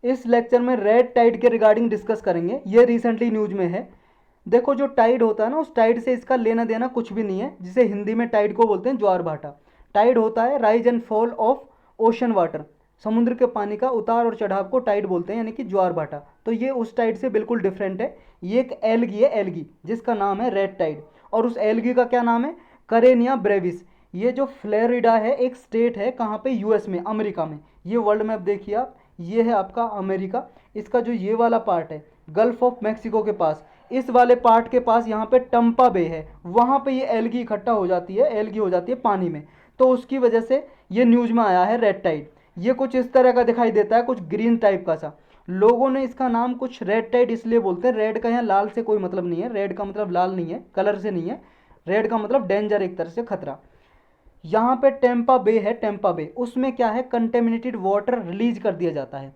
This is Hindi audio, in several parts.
इस लेक्चर में रेड टाइड के रिगार्डिंग डिस्कस करेंगे। ये रिसेंटली न्यूज में है। देखो जो टाइड होता है ना, उस टाइड से इसका लेना देना कुछ भी नहीं है, जिसे हिंदी में टाइड को बोलते हैं ज्वार भाटा। टाइड होता है rise and fall of ocean water, समुद्र के पानी का उतार और चढ़ाव को टाइड बोलते हैं, यानी कि ज्वार भाटा। तो ये उस टाइड से बिल्कुल डिफरेंट है। ये एक एल्गी है, एल्गी, जिसका नाम है रेड टाइड। और उस एल्गी का क्या नाम है? Karenia Brevis. ये जो फ्लोरिडा है एक स्टेट है, कहाँ पे? यूएस में, अमेरिका में। ये वर्ल्ड मैप देखिए आप, ये है आपका अमेरिका। इसका जो ये वाला पार्ट है गल्फ ऑफ मैक्सिको के पास, इस वाले पार्ट के पास यहाँ पे टम्पा बे है, वहाँ पे ये एल्गी इकट्ठा हो जाती है, एल्गी हो जाती है पानी में। तो उसकी वजह से ये न्यूज में आया है रेड टाइड। ये कुछ इस तरह का दिखाई देता है, कुछ ग्रीन टाइप का सा। लोगों ने इसका नाम कुछ रेड टाइड इसलिए बोलते हैं, रेड का यहाँ लाल से कोई मतलब नहीं है, रेड का मतलब लाल नहीं है, कलर से नहीं है। रेड का मतलब डेंजर, एक तरह से खतरा। यहाँ पे टेम्पा बे है, टेम्पा बे, उसमें क्या है? कंटेमिनेटेड वाटर रिलीज कर दिया जाता है।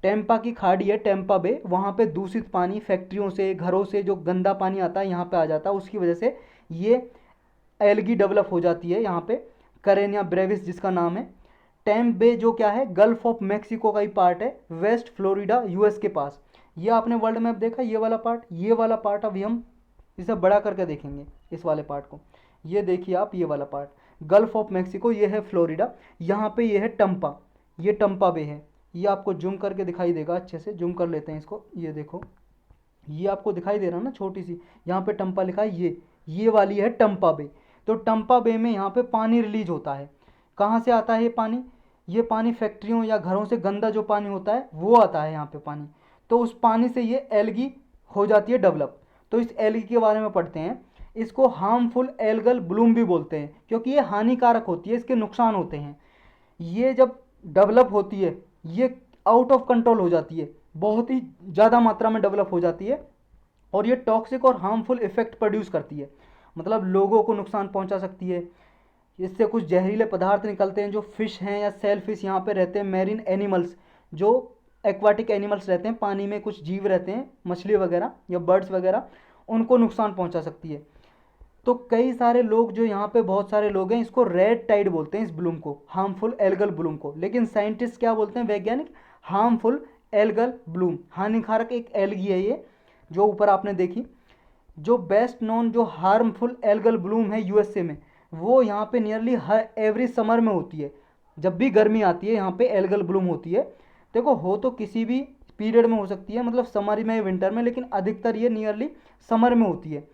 टेम्पा की खाड़ी है टेम्पा बे, वहाँ पे दूषित पानी फैक्ट्रियों से, घरों से जो गंदा पानी आता है यहाँ पे आ जाता है। उसकी वजह से ये एल्गी डेवलप हो जाती है यहाँ पे, करेनिया ब्रेविस जिसका नाम है। टैम्प बे जो क्या है, गल्फ ऑफ मैक्सिको का ही पार्ट है, वेस्ट फ्लोरिडा यूएस के पास। ये आपने वर्ल्ड मैप देखा, ये वाला पार्ट, ये वाला पार्ट अभी हम इसे बड़ा करके देखेंगे, इस वाले पार्ट को। ये देखिए आप, ये वाला पार्ट गल्फ ऑफ मैक्सिको, ये है फ्लोरिडा। यहाँ पे ये है टम्पा, ये टम्पा बे है। ये आपको जूम करके दिखाई देगा, अच्छे से जूम कर लेते हैं इसको। ये देखो, ये आपको दिखाई दे रहा है ना, छोटी सी, यहाँ पे टम्पा लिखा है, ये वाली है टम्पा बे। तो टम्पा बे में यहाँ पे पानी रिलीज होता है। कहाँ से आता है ये पानी? ये पानी फैक्ट्रियों या घरों से गंदा जो पानी होता है वो आता है यहाँ पे पानी। तो उस पानी से ये एल्गी हो जाती है डेवलप। तो इस एल्गी के बारे में पढ़ते हैं। इसको हार्मफुल एल्गल ब्लूम भी बोलते हैं, क्योंकि ये हानिकारक होती है, इसके नुकसान होते हैं। ये जब डेवलप होती है, ये आउट ऑफ कंट्रोल हो जाती है, बहुत ही ज़्यादा मात्रा में डेवलप हो जाती है। और ये टॉक्सिक और हार्मफुल इफेक्ट प्रोड्यूस करती है, मतलब लोगों को नुकसान पहुंचा सकती है। इससे कुछ जहरीले पदार्थ निकलते हैं। जो फिश हैं या सेल फिश यहाँ पे रहते हैं, मेरीन एनिमल्स, जो एक्वाटिक एनिमल्स रहते हैं, पानी में कुछ जीव रहते हैं, मछली वगैरह या बर्ड्स वगैरह, उनको नुकसान पहुंचा सकती है। तो कई सारे लोग, जो यहाँ पे बहुत सारे लोग हैं, इसको रेड टाइड बोलते हैं, इस ब्लूम को, हार्मफुल एल्गल ब्लूम को। लेकिन साइंटिस्ट क्या बोलते हैं, वैज्ञानिक? हार्मफुल एल्गल ब्लूम, हानिकारक एक एल्गी है ये, जो ऊपर आपने देखी। जो बेस्ट नोन जो हार्मफुल एल्गल ब्लूम है यूएसए में, वो यहाँ पे नियरली हर एवरी समर में होती है। जब भी गर्मी आती है यहाँ पे एल्गल ब्लूम होती है। देखो, हो तो किसी भी पीरियड में हो सकती है, मतलब समर में, विंटर में, लेकिन अधिकतर ये नियरली समर में होती है।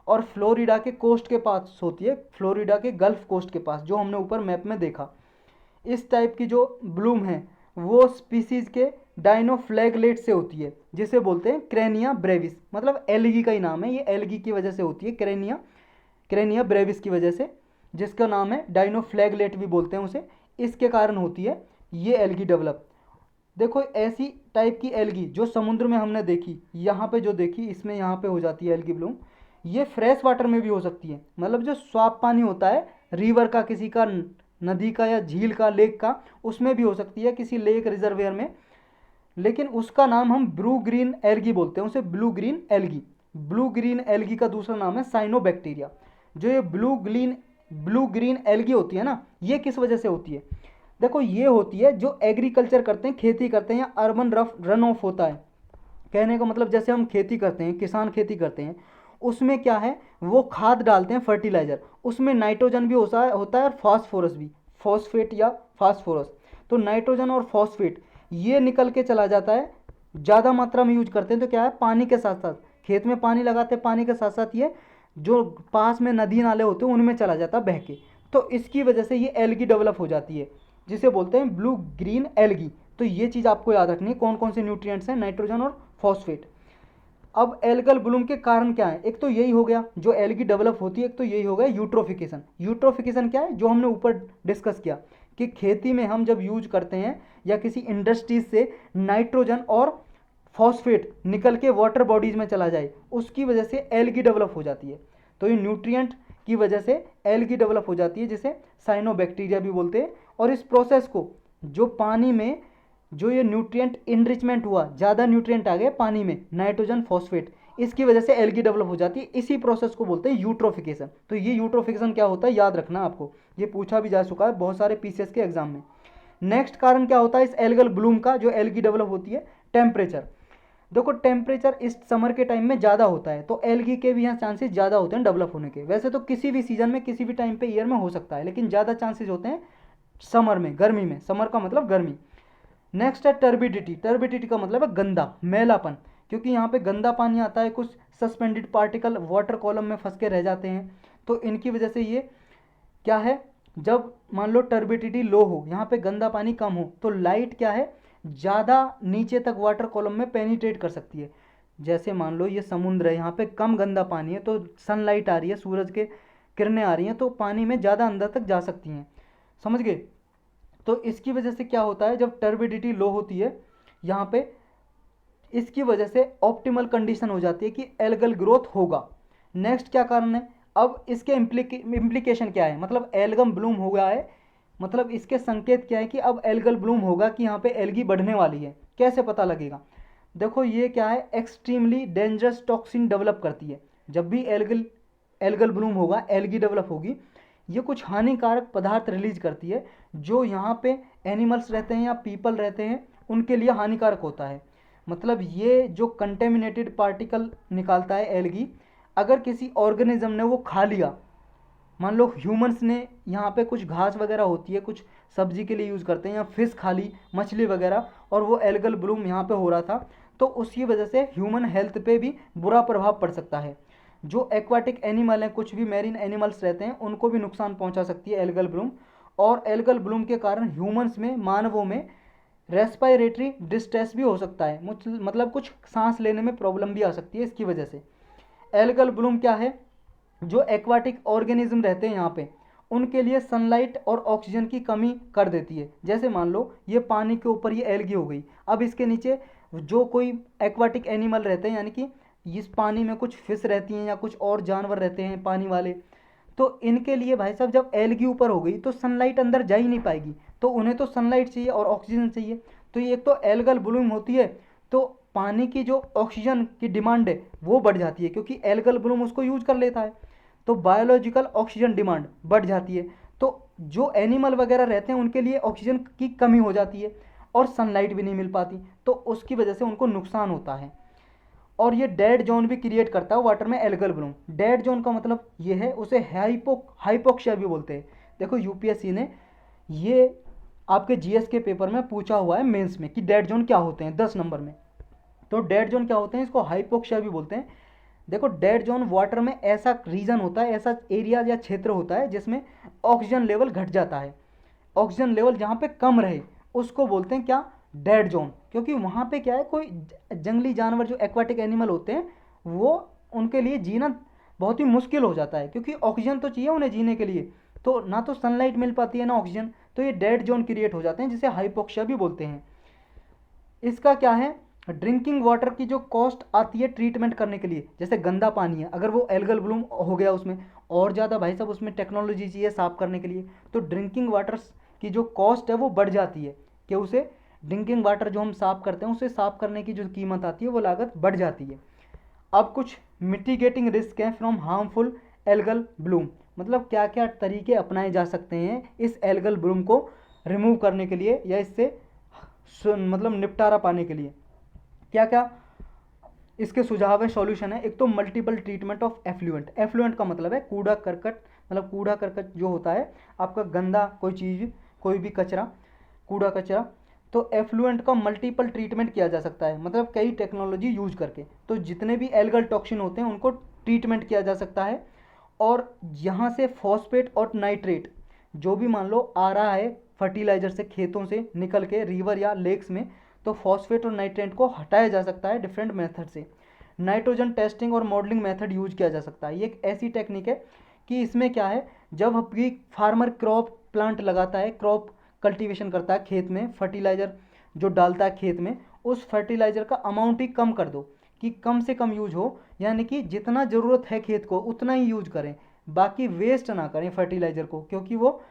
और फ्लोरिडा के कोस्ट के पास होती है, फ्लोरिडा के गल्फ कोस्ट के पास, जो हमने ऊपर मैप में देखा। इस टाइप की जो ब्लूम है वो स्पीसीज के डाइनोफ्लैगलेट से होती है, जिसे बोलते हैं क्रेनिया ब्रेविस, मतलब एल्गी का ही नाम है। ये एल्गी की वजह से होती है, क्रेनिया, क्रेनिया ब्रेविस की वजह से, जिसका नाम है डाइनोफ्लैगलेट भी बोलते हैं उसे। इसके कारण होती है ये एल्गी डेवलप। देखो, ऐसी टाइप की एल्गी जो समुद्र में हमने देखी, यहाँ पे जो देखी, इसमें यहाँ पे हो जाती है एल्गी ब्लूम। ये फ्रेश वाटर में भी हो सकती है, मतलब जो साफ पानी होता है, रिवर का, किसी का, नदी का या झील का, लेक का, उसमें भी हो सकती है, किसी लेक रिजर्वेयर में। लेकिन उसका नाम हम ब्लू ग्रीन एल्गी बोलते हैं, उसे blue green algae. Blue green algae का दूसरा नाम है साइनोबैक्टीरिया। जो ये ब्लू ग्रीन एल्गी होती है ना, ये किस वजह से होती है? देखो, ये होती है जो एग्रीकल्चर करते हैं, खेती करते हैं, या अर्बन रफ रन ऑफ होता है। कहने का मतलब, जैसे हम खेती करते हैं, किसान खेती करते हैं, उसमें क्या है, वो खाद डालते हैं, फर्टिलाइजर, उसमें नाइट्रोजन भी होता है और फास्फोरस भी, फॉस्फेट या फास्फोरस। तो नाइट्रोजन और फॉस्फेट ये निकल के चला जाता है, ज़्यादा मात्रा में यूज करते हैं, तो क्या है, पानी के साथ साथ, खेत में पानी लगाते हैं, पानी के साथ साथ ये जो पास में नदी नाले होते हैं उनमें चला जाता है बह के। तो इसकी वजह से ये एल्गी डेवलप हो जाती है, जिसे बोलते हैं ब्लू ग्रीन एल्गी। तो ये चीज़ आपको याद रखनी है, कौन कौन से न्यूट्रिएंट्स हैं, नाइट्रोजन और फॉस्फेट। अब एल्गल ब्लूम के कारण क्या है? एक तो यही हो गया, जो एल्गी डेवलप होती है, एक तो यही हो गया यूट्रोफिकेशन। यूट्रोफिकेशन क्या है? जो हमने ऊपर डिस्कस किया कि खेती में हम जब यूज करते हैं या किसी इंडस्ट्रीज से नाइट्रोजन और फॉस्फेट निकल के वाटर बॉडीज में चला जाए, उसकी वजह से एल्गी डेवलप हो जाती है। तो ये न्यूट्रिएंट की वजह से एल्गी डेवलप हो जाती है, जिसे साइनोबैक्टीरिया भी बोलते हैं। और इस प्रोसेस को, जो पानी में जो ये न्यूट्रिएंट इनरिचमेंट हुआ, ज़्यादा न्यूट्रिएंट आ गए पानी में, नाइट्रोजन फॉस्फेट, इसकी वजह से एल्गी डेवलप हो जाती है। इसी प्रोसेस को बोलते हैं यूट्रोफिकेशन। तो ये यूट्रोफिकेशन क्या होता है, याद रखना आपको, ये पूछा भी जा चुका है बहुत सारे पीसीएस के एग्जाम में। नेक्स्ट कारण क्या होता है इस एल्गल ब्लूम का, जो एल्गी डेवलप होती है? टेम्परेचर। देखो टेम्परेचर इस समर के टाइम में ज़्यादा होता है, तो एल्गी के भी यहाँ चांसेस ज़्यादा होते हैं डेवलप होने के। वैसे तो किसी भी सीजन में किसी भी टाइम पे ईयर में हो सकता है, लेकिन ज़्यादा चांसेस होते हैं समर में, गर्मी में। समर का मतलब गर्मी। नेक्स्ट है टर्बिडिटी। टर्बिडिटी का मतलब है गंदा, मैलापन, क्योंकि यहाँ पे गंदा पानी आता है, कुछ सस्पेंडेड पार्टिकल वाटर कॉलम में फंस के रह जाते हैं, तो इनकी वजह से ये क्या है, जब मान लो टर्बिडिटी लो हो, यहाँ पे गंदा पानी कम हो, तो लाइट क्या है ज़्यादा नीचे तक वाटर कॉलम में पेनिट्रेट कर सकती है। जैसे मान लो ये समुद्र है, यहाँ पे कम गंदा पानी है, तो सनलाइट आ रही है, सूरज के किरणें आ रही हैं, तो पानी में ज़्यादा अंदर तक जा सकती हैं। समझ गए? तो इसकी वजह से क्या होता है, जब टर्बिडिटी लो होती है यहाँ पे, इसकी वजह से ऑप्टिमल कंडीशन हो जाती है कि एल्गल ग्रोथ होगा। नेक्स्ट क्या कारण है, अब इसके इम्प्लीकेशन क्या है, मतलब एल्गम ब्लूम हो गया है, मतलब इसके संकेत क्या है कि अब एल्गल ब्लूम होगा, कि यहाँ पे एल्गी बढ़ने वाली है। कैसे पता लगेगा? देखो ये क्या है, एक्सट्रीमली डेंजरस टॉक्सिन डेवलप करती है। जब भी एल्गल एल्गल ब्लूम होगा, एल्गी डेवलप होगी, ये कुछ हानिकारक पदार्थ रिलीज करती है, जो यहाँ पे एनिमल्स रहते हैं या पीपल रहते हैं उनके लिए हानिकारक होता है। मतलब ये जो कंटेमिनेटेड पार्टिकल निकालता है एल्गी, अगर किसी ऑर्गेनिज्म ने वो खा लिया, मान लो ह्यूमंस ने यहाँ पे कुछ घास वगैरह होती है, कुछ सब्जी के लिए यूज़ करते हैं, या फिश खा ली, मछली वगैरह, और वो एल्गल ब्लूम यहाँ पे हो रहा था, तो उसकी वजह से ह्यूमन हेल्थ पे भी बुरा प्रभाव पड़ सकता है। जो एक्वाटिक एनिमल हैं, कुछ भी मैरीन एनिमल्स रहते हैं, उनको भी नुकसान पहुँचा सकती है एल्गल ब्लूम। और एल्गल ब्लूम के कारण ह्यूमंस में, मानवों में रेस्पायरेटरी डिस्ट्रेस भी हो सकता है, मतलब कुछ सांस लेने में प्रॉब्लम भी आ सकती है इसकी वजह से। एल्गल ब्लूम क्या है, जो एक्वाटिक ऑर्गेनिज्म रहते हैं यहाँ पे, उनके लिए सनलाइट और ऑक्सीजन की कमी कर देती है। जैसे मान लो ये पानी के ऊपर ये एल्गी हो गई, अब इसके नीचे जो कोई एक्वाटिक एनिमल रहते हैं, यानी कि इस पानी में कुछ फिश रहती हैं या कुछ और जानवर रहते हैं पानी वाले, तो इनके लिए भाई साहब जब एल्गी ऊपर हो गई तो सनलाइट अंदर जा ही नहीं पाएगी, तो उन्हें तो सनलाइट चाहिए और ऑक्सीजन चाहिए। तो ये एक तो एल्गल ब्लूम होती है, तो पानी की जो ऑक्सीजन की डिमांड है वो बढ़ जाती है, क्योंकि एल्गल ब्लूम उसको यूज कर लेता है, तो बायोलॉजिकल ऑक्सीजन डिमांड बढ़ जाती है। तो जो एनिमल वगैरह रहते हैं उनके लिए ऑक्सीजन की कमी हो जाती है, और सनलाइट भी नहीं मिल पाती, तो उसकी वजह से उनको नुकसान होता है। और ये डेड जोन भी क्रिएट करता है वाटर में एल्गल ब्लूम। डेड जोन का मतलब ये है, उसे हाइपोक्सिया भी बोलते हैं। देखो यूपीएससी ने ये आपके जीएस के पेपर में पूछा हुआ है मेंस में, कि डेड जोन क्या होते हैं 10 नंबर में। तो डेड जोन क्या होते हैं, इसको हाइपोक्सिया भी बोलते हैं। देखो डेड जोन वाटर में ऐसा रीजन होता है, ऐसा एरिया या क्षेत्र होता है जिसमें ऑक्सीजन लेवल घट जाता है। ऑक्सीजन लेवल जहाँ पे कम रहे उसको बोलते हैं क्या, डेड जोन। क्योंकि वहाँ पे क्या है, कोई जंगली जानवर जो एक्वाटिक एनिमल होते हैं, वो उनके लिए जीना बहुत ही मुश्किल हो जाता है, क्योंकि ऑक्सीजन तो चाहिए उन्हें जीने के लिए, तो ना तो सनलाइट मिल पाती है ना ऑक्सीजन, तो ये डेड जोन क्रिएट हो जाते हैं, जिसे हाइपोक्सिया भी बोलते हैं। इसका क्या है, ड्रिंकिंग वाटर की जो कॉस्ट आती है ट्रीटमेंट करने के लिए, जैसे गंदा पानी है, अगर वो एल्गल ब्लूम हो गया उसमें, और ज़्यादा भाई साहब उसमें टेक्नोलॉजी चाहिए साफ़ करने के लिए, तो ड्रिंकिंग वाटर की जो कॉस्ट है वो बढ़ जाती है, कि उसे ड्रिंकिंग वाटर जो हम साफ़ करते हैं उसे साफ़ करने की जो कीमत आती है वो लागत बढ़ जाती है। अब कुछ मिटिगेटिंग रिस्क हैं फ्रॉम हार्मफुल एल्गल ब्लूम, मतलब क्या क्या तरीके अपनाए जा सकते हैं इस एल्गल ब्लूम को रिमूव करने के लिए, या इससे मतलब निपटारा पाने के लिए। क्या क्या इसके सुझाव है, सॉल्यूशन है। एक तो multiple treatment of effluent. Effluent का मतलब है कूड़ा करकट, मतलब कूड़ा करकट जो होता है आपका गंदा कोई चीज़, कोई भी कचरा, कूड़ा कचरा, तो एफ्लुएंट का मल्टीपल ट्रीटमेंट किया जा सकता है, मतलब कई टेक्नोलॉजी यूज करके। तो जितने भी एल्गल टॉक्सिन होते हैं उनको ट्रीटमेंट किया जा सकता है, और यहाँ से फॉस्फेट और नाइट्रेट जो भी मान लो आ रहा है फर्टिलाइजर से खेतों से निकल के रिवर या लेक्स में, तो फॉस्फेट और नाइट्रेट को हटाया जा सकता है डिफरेंट मेथड से। नाइट्रोजन टेस्टिंग और मॉडलिंग मेथड यूज किया जा सकता है। ये एक ऐसी टेक्निक है कि इसमें क्या है, जब आपकी फार्मर क्रॉप प्लांट लगाता है, क्रॉप कल्टीवेशन करता है खेत में, फर्टिलाइज़र जो डालता है खेत में, उस फर्टिलाइज़र का अमाउंट ही कम कर दो, कि कम से कम यूज हो, यानी कि जितना ज़रूरत है खेत को उतना ही यूज करें, बाकी वेस्ट ना करें फर्टिलाइज़र को, क्योंकि वो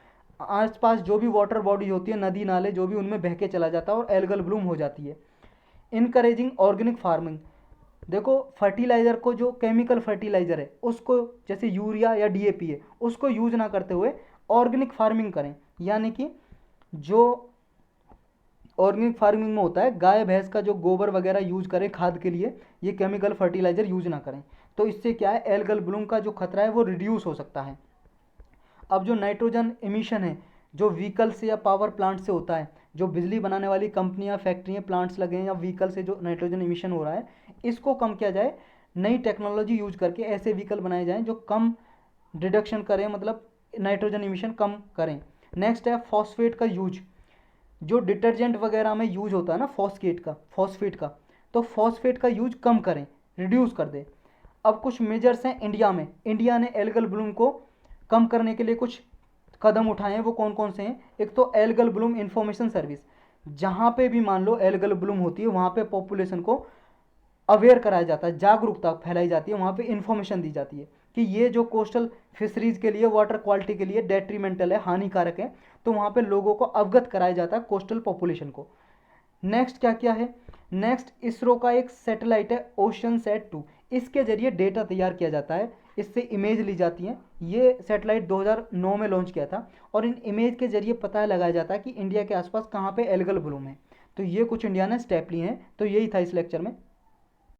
आसपास जो भी वाटर बॉडी होती है, नदी नाले जो भी, उनमें बह के चला जाता है और एल्गल ब्लूम हो जाती है। Encouraging organic farming. देखो फर्टिलाइज़र को, जो केमिकल फर्टिलाइज़र है उसको, जैसे यूरिया या डीएपी है, उसको यूज ना करते हुए ऑर्गेनिक फार्मिंग करें, यानी कि जो ऑर्गेनिक फार्मिंग में होता है गाय भैंस का जो गोबर वगैरह यूज करें खाद के लिए, ये केमिकल फर्टिलाइजर यूज ना करें। तो इससे क्या है, एल्गल ब्लूम का जो खतरा है वो रिड्यूस हो सकता है। अब जो नाइट्रोजन एमिशन है जो व्हीकल से या पावर प्लांट से होता है, जो बिजली बनाने वाली कंपनियां फैक्ट्रियां प्लांट्स लगे हैं या व्हीकल से जो नाइट्रोजन एमिशन हो रहा है, इसको कम किया जाए। नई टेक्नोलॉजी यूज करके ऐसे व्हीकल बनाए जाएं जो कम रिडक्शन करें, मतलब नाइट्रोजन एमिशन कम करें। नेक्स्ट है फॉस्फेट का यूज, जो डिटर्जेंट वगैरह में यूज होता है ना फॉस्फेट का, तो फॉस्फेट का यूज कम करें, रिड्यूस कर दें। अब कुछ मेजर्स हैं इंडिया में, इंडिया ने एल्गल ब्लूम को कम करने के लिए कुछ कदम उठाए हैं, वो कौन कौन से हैं। एक तो एल्गल ब्लूम इंफॉर्मेशन सर्विस, जहाँ पे भी मान लो एल्गल ब्लूम होती है वहाँ पे पॉपुलेशन को अवेयर कराया जाता है, जागरूकता फैलाई जाती है, वहाँ पे इंफॉर्मेशन दी जाती है कि ये जो कोस्टल फिशरीज के लिए, वाटर क्वालिटी के लिए डेट्रीमेंटल है, हानिकारक है, तो वहाँ पे लोगों को अवगत कराया जाता है, कोस्टल पॉपुलेशन को। नेक्स्ट क्या क्या है, नेक्स्ट इसरो का एक सैटेलाइट है ओशन सेट 2, इसके जरिए डेटा तैयार किया जाता है, इससे इमेज ली जाती हैं। ये सैटेलाइट 2009 में लॉन्च किया था और इन इमेज के जरिए पता लगाया जाता है कि इंडिया के आसपास कहाँ पे एल्गल ब्लूम है। तो ये कुछ इंडिया ने स्टेप लिए हैं। तो यही था इस लेक्चर में।